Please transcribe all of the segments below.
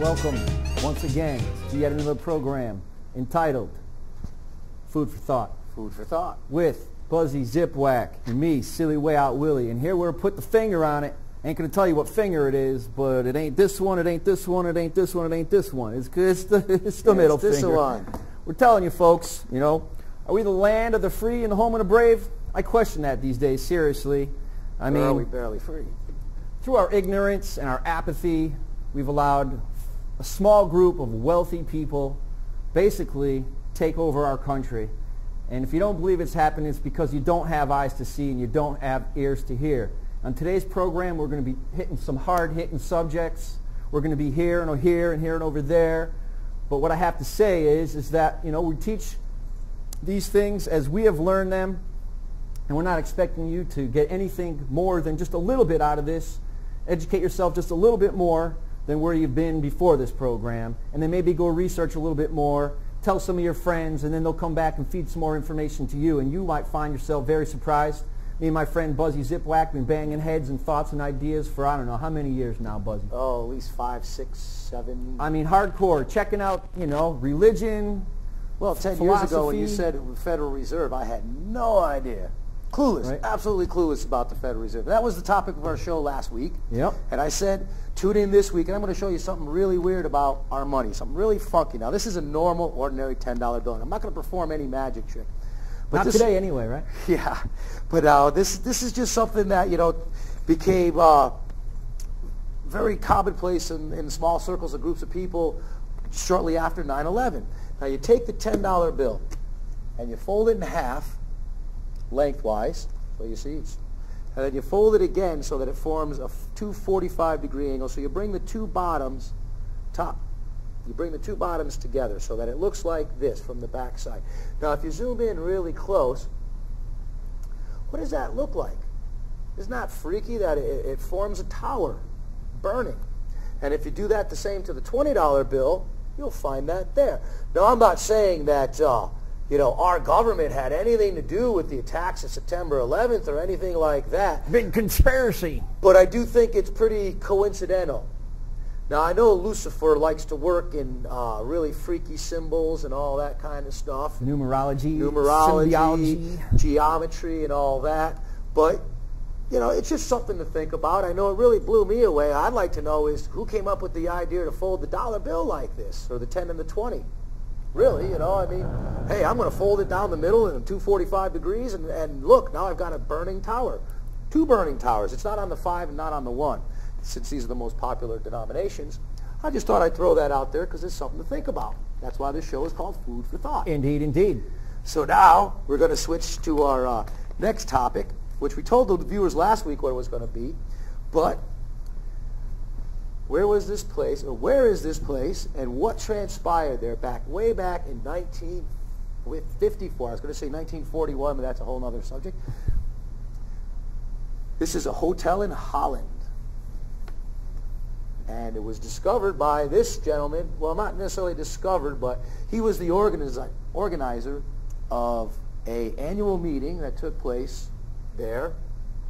Welcome once again to yet another program entitled Food for Thought. Food for Thought. With Buzzy, Zipwak, and me, Silly Way Out Willy. And here we're put the finger on it. Ain't going to tell you what finger it is, but it ain't this one, it ain't this one, it ain't this one, it ain't this one. It's the middle finger. This one. We're telling you folks, you know, are we the land of the free and the home of the brave? I question that these days, seriously. I mean, are we barely free? Through our ignorance and our apathy, we've allowed a small group of wealthy people basically take over our country. And if you don't believe it's happening, it's because you don't have eyes to see and you don't have ears to hear. On today's program, we're going to be hitting some hard-hitting subjects. We're going to be here and here and here and over there. But what I have to say is that, you know, we teach these things as we have learned them, and we're not expecting you to get anything more than just a little bit out of this. Educate yourself just a little bit more than where you've been before this program, and then maybe go research a little bit more, tell some of your friends, and then they'll come back and feed some more information to you, and you might find yourself very surprised. Me and my friend Buzzy Zipwak been banging heads and thoughts and ideas for I don't know how many years now, Buzzy. Oh, at least 5, 6, 7. I mean, hardcore, checking out, you know, religion. Well, 10 philosophy. years ago when you said Federal Reserve, I had no idea. Clueless, right? Absolutely clueless about the Federal Reserve. That was the topic of our show last week. Yep. And I said, tune in this week, and I'm going to show you something really weird about our money, something really funky. Now, this is a normal, ordinary $10 bill, and I'm not going to perform any magic trick. But not today anyway, right? Yeah. But this is just something that, you know, became very commonplace in small circles of groups of people shortly after 9/11. Now, you take the $10 bill, and you fold it in half, lengthwise, so you see, and then you fold it again so that it forms a 245-degree angle. So you bring the two bottoms, you bring the two bottoms together so that it looks like this from the back side. Now, if you zoom in really close, what does that look like? Isn't that freaky that it forms a tower burning? And if you do that the same to the $20 bill, you'll find that there. Now, I'm not saying that you know, our government had anything to do with the attacks of September 11th or anything like that. Big conspiracy. But I do think it's pretty coincidental. Now, I know Lucifer likes to work in really freaky symbols and all that kind of stuff. Numerology, symbology, geometry, and all that. But, you know, it's just something to think about. I know it really blew me away. I'd like to know is who came up with the idea to fold the dollar bill like this, or the 10 and the 20. Really, you know, I mean, hey, I'm going to fold it down the middle in 245 degrees, and look, now I've got a burning tower. 2 burning towers. It's not on the 5 and not on the 1. Since these are the most popular denominations, I just thought I'd throw that out there because it's something to think about. That's why this show is called Food for Thought. Indeed, indeed. So now we're going to switch to our next topic, which we told the viewers last week what it was going to be, but where is this place, and what transpired there way back in 1954. I was going to say 1941, but that's a whole other subject. This is a hotel in Holland. And it was discovered by this gentleman. Well, not necessarily discovered, but he was the organizer of an annual meeting that took place there.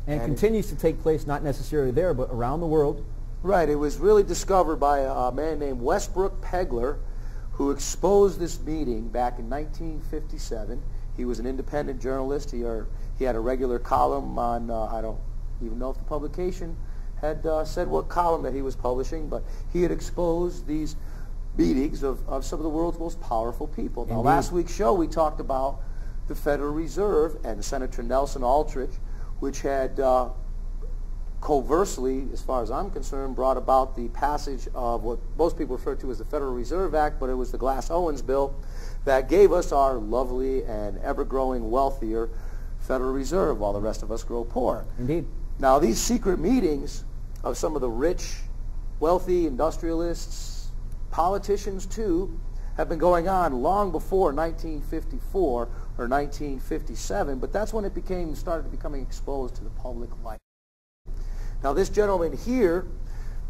And continues to take place, not necessarily there, but around the world. Right. It was really discovered by a man named Westbrook Pegler, who exposed this meeting back in 1957. He was an independent journalist. He had a regular column on, I don't even know if the publication had said what column that he was publishing, but he had exposed these meetings of some of the world's most powerful people. Now, last week's show, we talked about the Federal Reserve and Senator Nelson Aldrich, which had covertly, as far as I'm concerned, brought about the passage of what most people refer to as the Federal Reserve Act, but it was the Glass-Owens bill that gave us our lovely and ever-growing wealthier Federal Reserve while the rest of us grow poor. Indeed. Now, these secret meetings of some of the rich, wealthy industrialists, politicians too, have been going on long before 1954 or 1957, but that's when it started becoming exposed to the public light. Now, this gentleman here,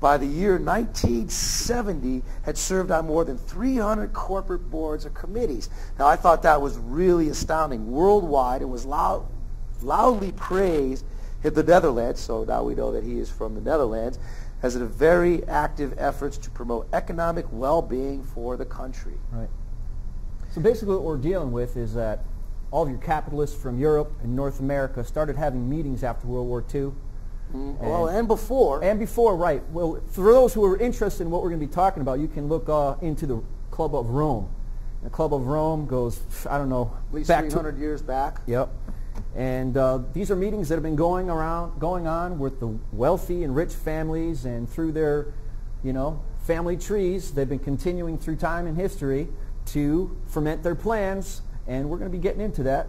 by the year 1970, had served on more than 300 corporate boards or committees. Now, I thought that was really astounding. Worldwide, it was loudly praised in the Netherlands, so now we know that he is from the Netherlands. has a very active efforts to promote economic well-being for the country. Right. So basically what we're dealing with is that all of your capitalists from Europe and North America started having meetings after World War II. And before. And before, right. Well, for those who are interested in what we're going to be talking about, you can look into the Club of Rome. The Club of Rome goes, I don't know, at least back 300 years back. Yep. And these are meetings that have been going on with the wealthy and rich families, and through their, family trees, they've been continuing through time and history to ferment their plans, and we're going to be getting into that.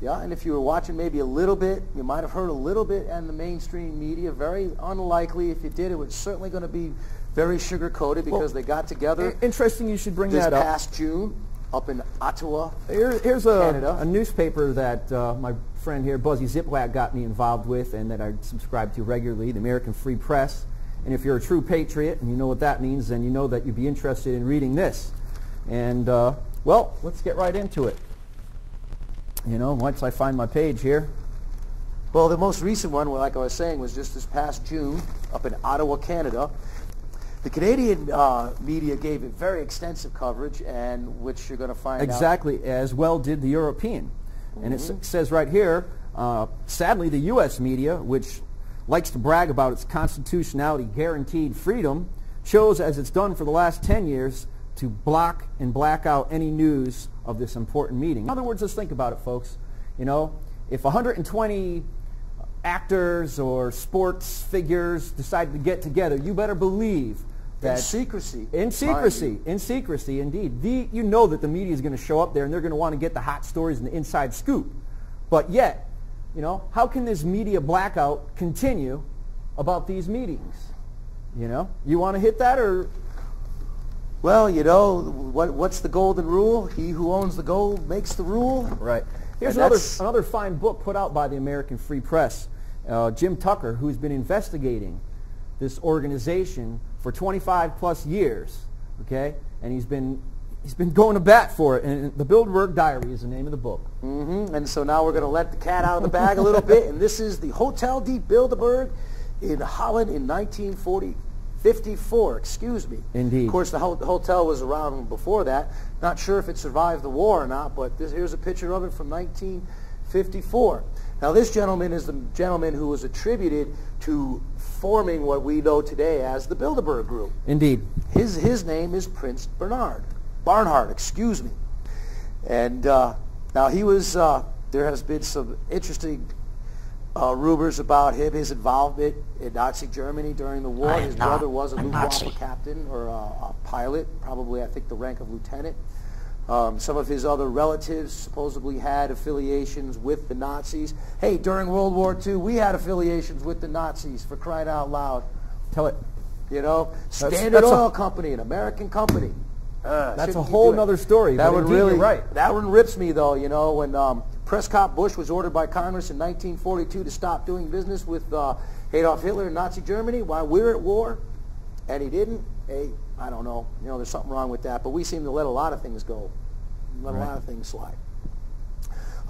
Yeah, and if you were watching maybe a little bit, you might have heard a little bit in the mainstream media. Very unlikely. If you did, it was certainly going to be very sugar-coated because they got together. Interesting you should bring that up. This past June up in Ottawa, Here's Canada. a newspaper that my friend here, Buzzy Zipwak, got me involved with and that I subscribe to regularly, the American Free Press. And if you're a true patriot and you know what that means, then you know that you'd be interested in reading this. And, well, let's get right into it. Once I find my page here. Well, the most recent one, like I was saying, was just this past June up in Ottawa, Canada. The Canadian media gave it very extensive coverage, and which you're going to find out. Exactly, as well did the European. And it says right here, sadly, the U.S. media, which likes to brag about its constitutionality guaranteed freedom, chose, as it's done for the last 10 years, to block and black out any news of this important meeting. In other words, let's think about it, folks. If 120 actors or sports figures decide to get together, you better believe that... In secrecy, indeed. You know that the media is going to show up there and they're going to want to get the hot stories and the inside scoop. But yet, how can this media blackout continue about these meetings? You want to hit that, or... Well, what's the golden rule? He who owns the gold makes the rule. Right. Here's another fine book put out by the American Free Press. Jim Tucker, who's been investigating this organization for 25 plus years, okay? And he's been going to bat for it. And the Bilderberg Diary is the name of the book. And so now we're going to let the cat out of the bag a little bit. And this is the Hotel de Bilderberg in Holland in 1954, excuse me. Indeed. Of course, the hotel was around before that. Not sure if it survived the war or not, but here's a picture of it from 1954. Now, this gentleman is the gentleman who was attributed to forming what we know today as the Bilderberg Group. Indeed. His name is Prince Barnhart, excuse me. And now he was, there has been some interesting rumors about him, his involvement in Nazi Germany during the war. His brother was a Luftwaffe captain or a pilot, probably I think the rank of lieutenant. Some of his other relatives supposedly had affiliations with the Nazis. Hey, during World War II, we had affiliations with the Nazis, for crying out loud. Tell it. Standard Oil Company, an American company. That's a whole other story. That one really, right. That one rips me though. When Prescott Bush was ordered by Congress in 1942 to stop doing business with Adolf Hitler and Nazi Germany while we're at war, and he didn't. Hey, I don't know. There's something wrong with that. But we seem to let a lot of things go, let a lot of things slide.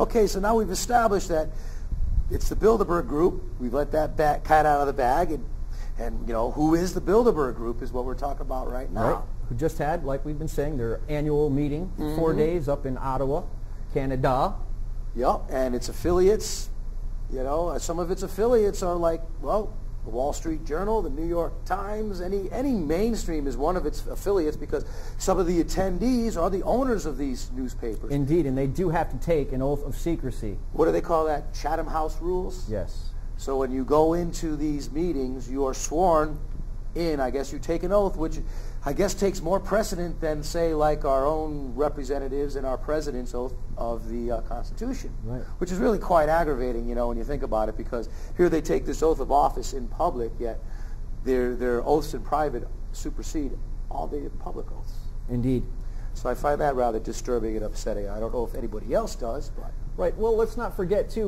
Okay, so now we've established that it's the Bilderberg Group. We've let that cat out of the bag, and who is the Bilderberg Group is what we're talking about right now. Right. Who just had, like we've been saying, their annual meeting, 4 days up in Ottawa, Canada. Yep, and its affiliates, some of its affiliates are like, well, the Wall Street Journal, the New York Times, any mainstream is one of its affiliates because some of the attendees are the owners of these newspapers. Indeed, and they do have to take an oath of secrecy. What do they call that? Chatham House rules? Yes. So when you go into these meetings, you are sworn in. I guess you take an oath, which I guess takes more precedent than, say, like our own representatives and our president's oath of the Constitution, right. Which is really quite aggravating, when you think about it, because here they take this oath of office in public, yet their oaths in private supersede all the public oaths. Indeed. So I find that rather disturbing and upsetting. I don't know if anybody else does, but... Right. Well, let's not forget, too,